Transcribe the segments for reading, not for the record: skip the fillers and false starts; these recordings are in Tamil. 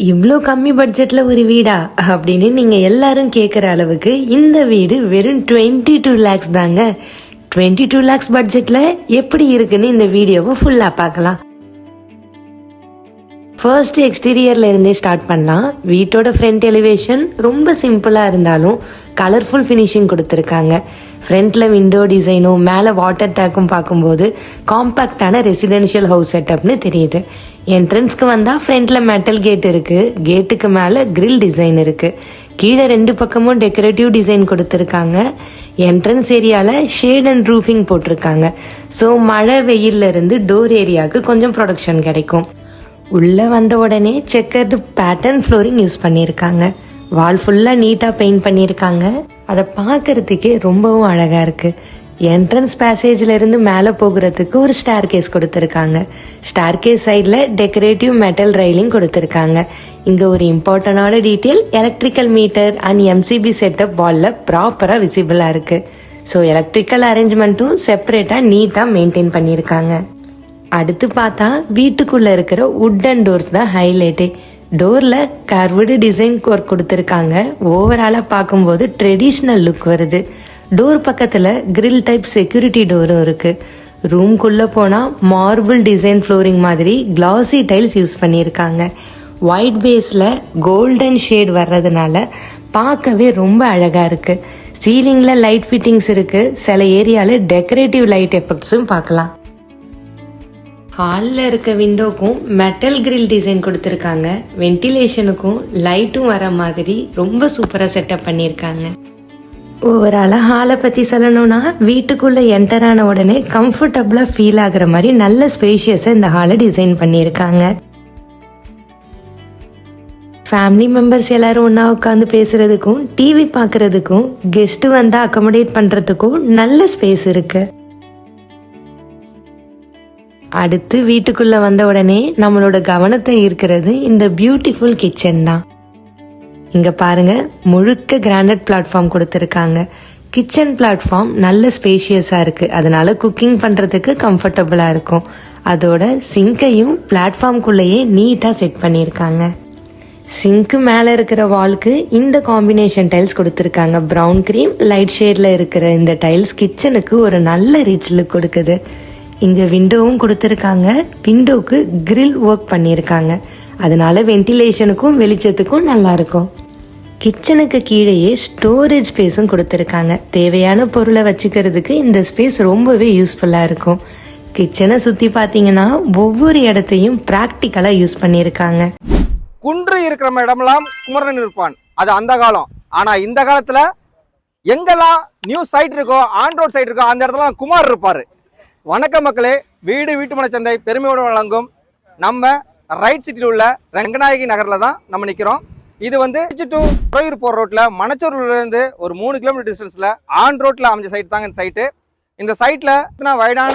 இவ்வளோ கம்மி பட்ஜெட்ல ஒரு வீடா அப்படின்னு நீங்க எல்லாரும் கேட்குற அளவுக்கு இந்த வீடு வெறும் 22 lakhs தாங்க. 22 lakhs பட்ஜெட்ல எப்படி இருக்குன்னு இந்த வீடியோவை ஃபுல்லா பார்க்கலாம். ஃபர்ஸ்ட் எக்ஸ்டீரியர்ல இருந்தே ஸ்டார்ட் பண்ணலாம். வீட்டோட ஃப்ரண்ட் எலிவேஷன் ரொம்ப சிம்பிளா இருந்தாலும் கலர்ஃபுல் ஃபினிஷிங் கொடுத்துருக்காங்க. ஃப்ரண்ட்ல விண்டோ டிசைனும் மேலே வாட்டர் டேக்கும் பார்க்கும்போது காம்பாக்டான ரெசிடென்ஷியல் ஹவுஸ் செட்டப்னு தெரியுது. என்ட்ரன்ஸ்க்கு வந்தா ஃப்ரண்ட்ல மெட்டல் கேட் இருக்கு. கேட்டுக்கு மேல கிரில் டிசைன் இருக்கு. கீழே ரெண்டு பக்கமும் டெக்கரேட்டிவ் டிசைன் கொடுத்துருக்காங்க. என்ட்ரன்ஸ் ஏரியால ஷேட் அண்ட் ரூஃபிங் போட்டிருக்காங்க. ஸோ மழை வெயில்ல இருந்து டோர் ஏரியாவுக்கு கொஞ்சம் ப்ரொடக்ஷன் கிடைக்கும். உள்ள வந்த உடனே செக்கர்டு பேட்டர்ன் ஃப்ளோரிங் யூஸ் பண்ணியிருக்காங்க. வால் ஃபுல்லா நீட்டா பெயிண்ட் பண்ணியிருக்காங்க. அதை பார்க்கறதுக்கே ரொம்பவும் அழகா இருக்கு. என்ட்ரன்ஸ் பேசேஜ்ல இருந்து மேலே போகிறதுக்கு ஒரு ஸ்டார் கேஸ் கொடுத்துருக்காங்க. ஸ்டார் கேஸ் சைட்ல டெக்கரேட்டிவ் மெட்டல் ரைலிங் கொடுத்துருக்காங்க. இங்க ஒரு இம்பார்ட்டன்டான detail electrical meter and MCB setup வால்ல ப்ராப்பரா விசிபிளா இருக்கு. ஸோ எலக்ட்ரிக்கல் அரேஞ்ச்மெண்ட்டும் செப்பரேட்டா நீட்டா மெயின்டைன் பண்ணியிருக்காங்க. அடுத்து பார்த்தா வீட்டுக்குள்ள இருக்கிற வுட்டன் டோர்ஸ் தான் ஹைலைட்டே. டோர்ல கர்வ்டு டிசைன் ஒர்க் கொடுத்துருக்காங்க. ஓவராலா பார்க்கும்போது ட்ரெடிஷ்னல் லுக் வருது. டோர் பக்கத்துல கிரில் டைப் செக்யூரிட்டி டோரும் இருக்கு. ரூம்குள்ள போனா மார்பிள் டிசைன் ஃப்ளோரிங் மாதிரி கிளாசி டைல்ஸ் யூஸ் பண்ணியிருக்காங்க. ஒயிட் பேஸ்ல கோல்டன் ஷேட் வர்றதுனால பார்க்கவே ரொம்ப அழகா இருக்கு. சீலிங்ல லைட் ஃபிட்டிங்ஸ் இருக்கு. சில ஏரியால டெக்கரேட்டிவ் லைட் எஃபெக்ட்ஸும் பார்க்கலாம். ஹாலில் இருக்க விண்டோக்கும் மெட்டல் கிரில் டிசைன் கொடுத்துருக்காங்க. வென்டிலேஷனுக்கும் லைட்டும் வர மாதிரி ரொம்ப சூப்பராக செட்டப் பண்ணியிருக்காங்க. ஓவராலாக ஹாலை பற்றி சொல்லணும்னா வீட்டுக்குள்ளே என்டர் ஆன உடனே கம்ஃபர்டபுளாக ஃபீல் ஆகுற மாதிரி நல்ல ஸ்பேஷியஸாக இந்த ஹாலை டிசைன் பண்ணியிருக்காங்க. ஃபேமிலி மெம்பர்ஸ் எல்லாரும் ஒன்றா உட்காந்து பேசுறதுக்கும் டிவி பார்க்கறதுக்கும் கெஸ்ட் வந்தால் அக்கமடேட் பண்ணுறதுக்கும் நல்ல ஸ்பேஸ் இருக்கு. அடுத்து வீட்டுக்குள்ள வந்த உடனே நம்மளோட கவனத்தை ஈர்க்கிறது இந்த பியூட்டிஃபுல் கிச்சன் தான். இங்க பாருங்க, முழுக்க கிரானைட் பிளாட்ஃபார்ம் கொடுத்துருக்காங்க. கிச்சன் பிளாட்ஃபார்ம் நல்ல ஸ்பேஷியஸா இருக்கு. அதனால குக்கிங் பண்றதுக்கு கம்ஃபர்டபுளா இருக்கும். அதோட சிங்கையும் பிளாட்ஃபார்ம்குள்ளேயே நீட்டா செட் பண்ணியிருக்காங்க. சிங்க்கு மேலே இருக்கிற வால்க்கு இந்த காம்பினேஷன் டைல்ஸ் கொடுத்துருக்காங்க. ப்ரௌன் கிரீம் லைட் ஷேட்ல இருக்கிற இந்த டைல்ஸ் கிச்சனுக்கு ஒரு நல்ல ரிச் லுக் கொடுக்குது. இங்க விண்டோவும் கொடுத்துருக்காங்க. விண்டோக்கு கிரில் ஒர்க் பண்ணியிருக்காங்க. அதனால வென்டிலேஷனுக்கும் வெளிச்சத்துக்கும் நல்லா இருக்கும். கிச்சனுக்கு கீழேயே ஸ்டோரேஜ் ஸ்பேஸும் கொடுத்துருக்காங்க. தேவையான பொருளை வச்சுக்கிறதுக்கு இந்த ஸ்பேஸ் ரொம்பவே யூஸ்ஃபுல்லா இருக்கும். கிச்சனை சுத்தி பாத்தீங்கன்னா ஒவ்வொரு இடத்தையும் பிராக்டிக்கலா யூஸ் பண்ணியிருக்காங்க. குன்று இருக்கிற இடமெல்லாம் குமரன் இருப்பான், அது அந்த காலம். ஆனா இந்த காலத்துல எங்கெல்லாம் நியூ சைட் இருக்கோ, ஆன் ரோட் சைட் இருக்கோ, அந்த இடத்துல குமார் இருப்பாரு. வணக்கம் மக்களே, வீட்டுமனை சந்தை பெருமையோடு வழங்கும் நம்ம ரைட் சிட்டியில் உள்ள ரங்கநாயகி நகரில் தான் நம்ம நிற்கிறோம். இது வந்து டு துறையூர் போகிற ரோட்டில் மணச்சூர்லேருந்து ஒரு 3 கிலோமீட்டர் டிஸ்டன்ஸில் ஆன் ரோட்டில் அமைஞ்ச சைட் தாங்க இந்த சைட்டு. இந்த சைட்டில் வைடான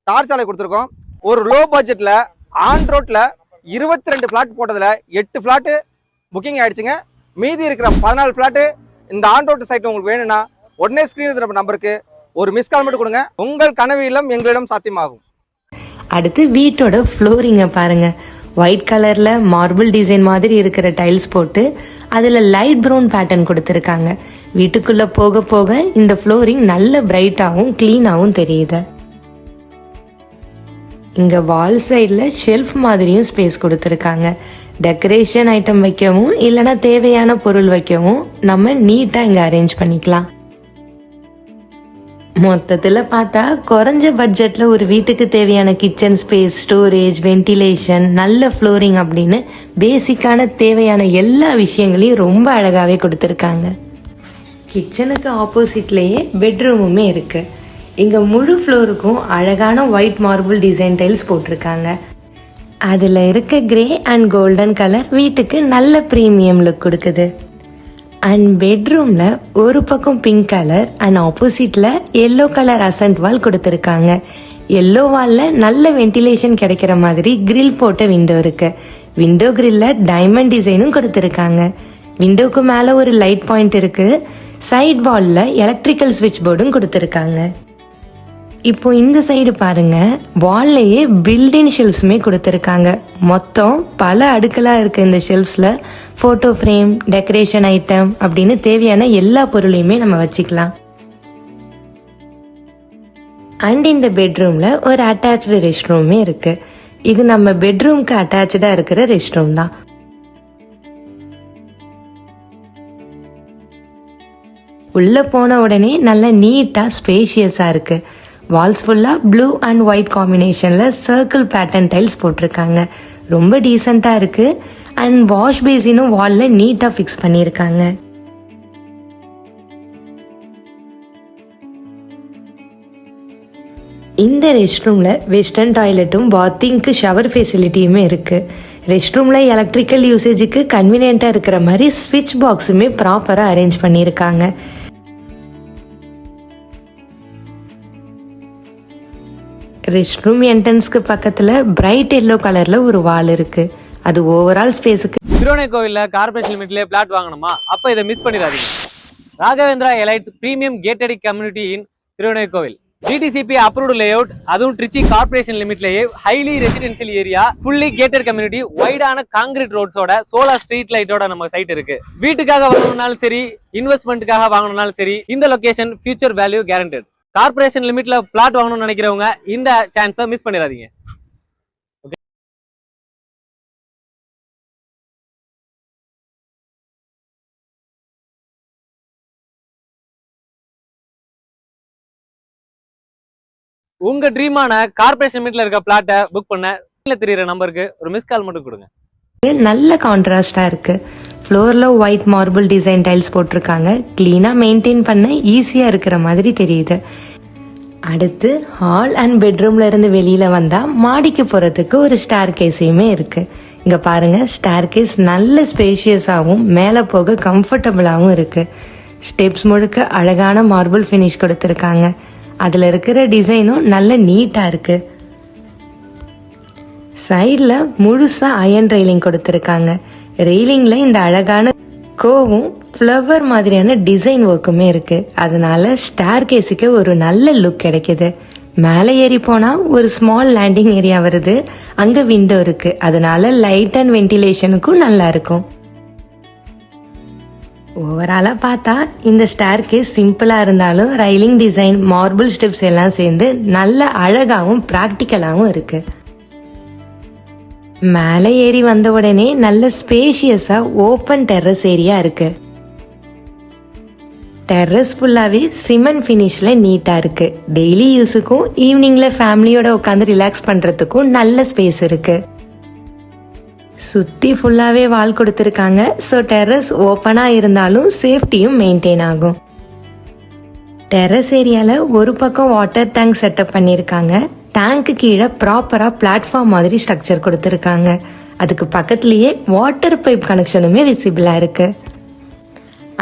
தார் சாலை கொடுத்துருக்கோம். ஒரு லோ பட்ஜெட்டில் ஆன் ரோட்டில் 22 ஃப்ளாட் போட்டதில் 8 ஃப்ளாட்டு புக்கிங் ஆகிடுச்சுங்க. மீதி இருக்கிற 14 ஃப்ளாட்டு இந்த ஆன் ரோட்டு சைட்டு உங்களுக்கு வேணும்னா உடனே ஸ்க்ரீன் நம்ம நம்பருக்கு ஒரு மிஸ் கால் மட்டும் கொடுங்க. உங்கள் கனவு இல்லம் எங்களிடம் சாத்தியமாகும். அடுத்து வீட்டோட ஃப்ளோரிங்க பாருங்க. ஒயிட் கலர்ல மார்பிள் டிசைன் மாதிரி இருக்கிற டைல்ஸ் போட்டு அதுல லைட் ப்ரௌன் பேட்டர்ன் கொடுத்துருக்காங்க. வீட்டுக்குள்ள போக போக இந்த ஃப்ளோரிங் நல்ல பிரைட்டாவும் கிளீனாவும் தெரியுது. இங்க வால் சைட்ல ஷெல்ஃப் மாதிரியும் ஸ்பேஸ் கொடுத்துருக்காங்க. டெக்கரேஷன் ஐட்டம் வைக்கவும் இல்லைன்னா தேவையான பொருள் வைக்கவும் நம்ம நீட்டா இங்க அரேஞ்ச் பண்ணிக்கலாம். மொத்தத்தில் பார்த்தா குறைஞ்ச பட்ஜெட்ல ஒரு வீட்டுக்கு தேவையான கிச்சன் ஸ்பேஸ், ஸ்டோரேஜ், வென்டிலேஷன், நல்ல ஃப்ளோரிங் அப்படின்னு பேசிக்கான தேவையான எல்லா விஷயங்களையும் ரொம்ப அழகாவே கொடுத்துருக்காங்க. கிச்சனுக்கு ஆப்போசிட்லேயே பெட்ரூமுமே இருக்கு. இங்க முழு ஃப்ளோருக்கும் அழகான ஒயிட் மார்பிள் டிசைன் டைல்ஸ் போட்டிருக்காங்க. அதுல இருக்க கிரே அண்ட் கோல்டன் கலர் வீட்டுக்கு நல்ல ப்ரீமியம் லுக் கொடுக்குது. அண்ட் பெட்ரூம்ல ஒரு பக்கம் பிங்க் கலர் அண்ட் ஆப்போசிட்ல எல்லோ கலர் அசன்ட் வால் கொடுத்துருக்காங்க. எல்லோ வால்ல நல்ல வென்டிலேஷன் கிடைக்கிற மாதிரி கிரில் போட்ட விண்டோ இருக்கு. விண்டோ கிரில்ல டைமண்ட் டிசைனும் கொடுத்துருக்காங்க. விண்டோக்கு மேல ஒரு லைட் பாயிண்ட் இருக்கு. சைட் வால்ல எலக்ட்ரிக்கல் சுவிட்ச் போர்டும் கொடுத்துருக்காங்க. இப்போ இந்த சைடு பாருங்க, வால்லையே பில்டிங் ஷெல்ஃப்ஸுமே கொடுத்துருக்காங்க. மொத்தம் பல அடுக்கலா இருக்கு. இந்த ஷெல்ஃப்ஸ்ல போட்டோ ஃப்ரேம், டெக்கரேஷன் ஐட்டம் அப்படின்னு தேவையான எல்லா பொருளையுமே நம்ம வச்சுக்கலாம். அண்ட் இந்த பெட்ரூம்ல ஒரு அட்டாச்டு ரெஸ்ட் ரூமே இருக்கு. இது நம்ம பெட்ரூம்க்கு அட்டாச்சா இருக்கிற ரெஸ்ட் ரூம் தான். உள்ள போன உடனே நல்ல நீட்டா ஸ்பேஷியஸா இருக்கு. வால்ஸ் ஃபுல்லா ப்ளூ அண்ட் ஒயிட் காம்பினேஷன்ல சர்க்கிள் பேட்டர்ன் டைல்ஸ் போட்டிருக்காங்க. ரொம்ப டீசெண்டா இருக்கு. அண்ட் வாஷ் பேசினும் வால்ல நீட்டா ஃபிக்ஸ் பண்ணிருக்காங்க. இந்த ரெஸ்ட் ரூம்ல வெஸ்டர்ன் டாய்லெட்டும் பாத்திங்க்கு ஷவர் ஃபெசிலிட்டியுமே இருக்கு. ரெஸ்ட் ரூம்ல எலக்ட்ரிக்கல் யூசேஜுக்கு கன்வீனியன்ட்டா இருக்கிற மாதிரி ஸ்விட்ச் பாக்ஸுமே ப்ராப்பரா அரேஞ்ச் பண்ணியிருக்காங்க. ரெஸ்ட் ரூம் என்ட்ரன்ஸ்க்கு பக்கத்துல பிரைட் எல்லோ கலர்ல ஒரு வால் இருக்கு. அது ஓவரால் ஸ்பேஸுக்கு. திருவனைக்கோவில்ல கார்பரேஷன் லிமிட்ல பிளாட் வாங்கணுமா? அப்ப இதை மிஸ் பண்ணிடாதீங்க. Raghavendra elites premium gated community in Thiruvanaikoil. DTCP approved layout, அதுவும் ட்ரிச்சி கார்பரேஷன் லிமிட்லயே highly residential area, fully gated community, வைடான காங்கிரீட் ரோட்ஸோட, சோலார் ஸ்ட்ரீட் லைட்டோட நம்ம சைட் இருக்கு. வீட்டுக்காக வாங்கணும்னாலும் சரி, இன்வெஸ்ட்மெண்ட்டுக்காக வாங்கணும்னாலும் சரி, இந்த location future value guaranteed. Corporation லிமிட்ல பிளாட் வாங்கணும்னு நினைக்கிறவங்க இந்த சான்ஸை மிஸ் பண்ணிடாதீங்க. உங்க ட்ரீமான கார்பரேஷன் லிமிட்ல இருக்க பிளாட்டை புக் பண்ண தெரியற நம்பருக்கு ஒரு மிஸ் கால் மட்டும் கொடுங்க. நல்ல கான்ட்ராஸ்டா இருக்கு. ஃப்ளோர்ல ஒயிட் மார்பிள் டிசைன் டைல்ஸ் போட்டிருக்காங்க. கிளீனா மெயின்டைன் பண்ண ஈஸியா இருக்கிற மாதிரி தெரியுது. அடுத்து ஹால் அண்ட் பெட்ரூம்ல இருந்து வெளியில வந்தா மாடிக்கு போறதுக்கு ஒரு ஸ்டேர் கேஸையுமே இருக்கு. இங்க பாருங்க, ஸ்டேர் கேஸ் நல்ல ஸ்பேஷியஸாகவும் மேல போக கம்ஃபர்டபுளாகவும் இருக்கு. ஸ்டெப்ஸ் முழுக்க அழகான மார்பிள் ஃபினிஷ் கொடுத்துருக்காங்க. அதுல இருக்கிற டிசைனும் நல்ல நீட்டா இருக்கு. சைட்ல முழுசா அயன் ரெயிலிங் கொடுத்துருக்காங்க. ரெயிலிங்ல இந்த அழகான கோவும் ஃப்ளவர் மாதிரியான டிசைன் ஒர்க்குமே இருக்கு. அதனால ஸ்டேர் கேஸுக்கு ஒரு நல்ல லுக் கிடைக்குது. மேலே ஏறி போனா ஒரு ஸ்மால் லேண்டிங் ஏரியா வருது. அங்க விண்டோ இருக்கு. அதனால லைட் அண்ட் வென்டிலேஷனுக்கும் நல்லா இருக்கும். ஓவராலா பார்த்தா இந்த ஸ்டேர் கேஸ் சிம்பிளா இருந்தாலும் ரைலிங் டிசைன், மார்பிள் ஸ்டெப்ஸ் எல்லாம் சேர்ந்து நல்ல அழகாவும் பிராக்டிக்கலாவும் இருக்கு. மேலே ஏறி வந்த உடனே நல்ல ஸ்பேஷியஸா ஓப்பன் டெர்ரஸ் ஏரியா இருக்கு. டெர்ரஸ் ஃபுல்லாவே சிமெண்ட் ஃபினிஷ்ல நீட்டா இருக்கு. டெய்லி யூஸுக்கும் ஈவினிங்ல ஃபேமிலியோட உட்காந்து ரிலாக்ஸ் பண்றதுக்கும் நல்ல ஸ்பேஸ் இருக்கு. சுத்தி ஃபுல்லாவே வால் கொடுத்துருக்காங்க. ஸோ டெர்ரஸ் ஓப்பனா இருந்தாலும் சேஃப்டியும் மெயின்டைன் ஆகும். டெர்ரஸ் ஏரியால ஒரு பக்கம் வாட்டர் டேங்க் செட்டப் பண்ணிருக்காங்க. டேங்க்கு கீழே ப்ராப்பரா பிளாட்ஃபார்ம் மாதிரி ஸ்ட்ரக்சர் கொடுத்துருக்காங்க. அதுக்கு பக்கத்துலயே வாட்டர் பைப் கனெக்ஷனுமே விசிபிளா இருக்கு.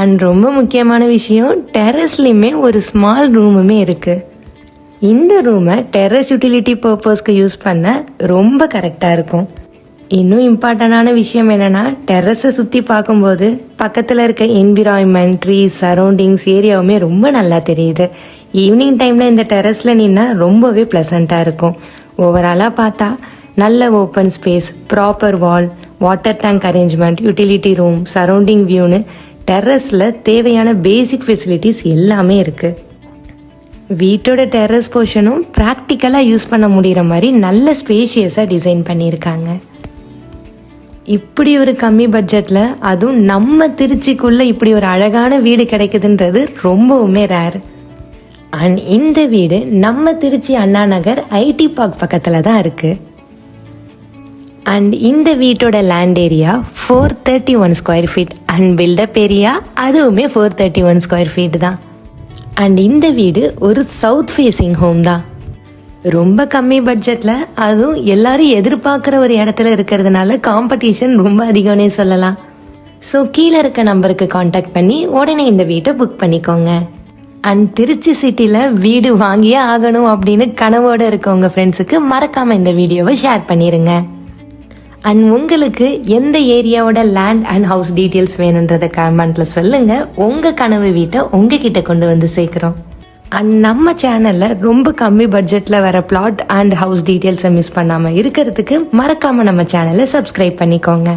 அண்ட் ரொம்ப முக்கியமான விஷயம், டெர்ரஸ்லயுமே ஒரு ஸ்மால் ரூமுமே இருக்கு. இந்த ரூமை டெர்ரஸ் யூட்டிலிட்டி பர்பஸ்க்கு யூஸ் பண்ண ரொம்ப கரெக்டா இருக்கும். இன்னும் இம்பார்ட்டன்டான விஷயம் என்னன்னா, டெர்ரஸை சுத்தி பார்க்கும்போது பக்கத்துல இருக்க என்விரான்மெண்ட், ட்ரீஸ், சரௌண்டிங்ஸ் ஏரியாவுமே ரொம்ப நல்லா தெரியுது. ஈவினிங் டைம்ல இந்த டெர்ரஸ்ல நின்னா ரொம்பவே பிளசண்டா இருக்கும். ஓவராலா பார்த்தா நல்ல open space, proper wall, water tank arrangement, utility room, surrounding வியூன்னு டெர்ரஸ்ல தேவையான பேசிக் ஃபெசிலிட்டிஸ் எல்லாமே இருக்கு. வீட்டோட டெர்ரஸ் போர்ஷனும் ப்ராக்டிக்கலா யூஸ் பண்ண முடியற மாதிரி நல்ல ஸ்பேஷியஸா டிசைன் பண்ணியிருக்காங்க. இப்படி ஒரு கம்மி பட்ஜெட்ல, அதுவும் நம்ம திருச்சிக்குள்ள இப்படி ஒரு அழகான வீடு கிடைக்குதுன்றது ரொம்பவுமே ரேர். அண்ட் இந்த வீடு நம்ம திருச்சி அண்ணா நகர் ஐடி பார்க் பக்கத்துல தான் இருக்கு. அண்ட் இந்த வீட்டோட land area 431 square feet and built up area அதுவுமே 431 ஸ்கொயர் ஃபீட் தான். அண்ட் இந்த வீடு ஒரு சவுத் ஃபேசிங் ஹோம் தான். ரொம்ப கம்மி பட்ஜெட்ல, அதுவும் எல்லாரும் எதிர்பார்க்குற ஒரு இடத்துல இருக்கிறதுனால காம்படிஷன் ரொம்ப அதிகம்னே சொல்லலாம். ஸோ கீழே இருக்க நம்பருக்கு காண்டாக்ட் பண்ணி உடனே இந்த வீட்டை புக் பண்ணிக்கோங்க. அண்ட் திருச்சி சிட்டியில் வீடு வாங்கியே ஆகணும் அப்படின்னு கனவோடு இருக்கவங்க ஃப்ரெண்ட்ஸுக்கு மறக்காம இந்த வீடியோவை ஷேர் பண்ணிடுங்க. அண்ட் உங்களுக்கு எந்த ஏரியாவோட லேண்ட் அண்ட் ஹவுஸ் டீட்டெயில்ஸ் வேணுன்றத கமெண்ட்ல சொல்லுங்க. உங்க கனவு வீட்டை உங்ககிட்ட கொண்டு வந்து சேர்க்கிறோம். அண்ட் நம்ம சேனல்ல ரொம்ப கம்மி பட்ஜெட்ல வர பிளாட் அண்ட் ஹவுஸ் டீடைல்ஸை மிஸ் பண்ணாம இருக்கிறதுக்கு மறக்காம நம்ம சேனலை சப்ஸ்கிரைப் பண்ணிக்கோங்க.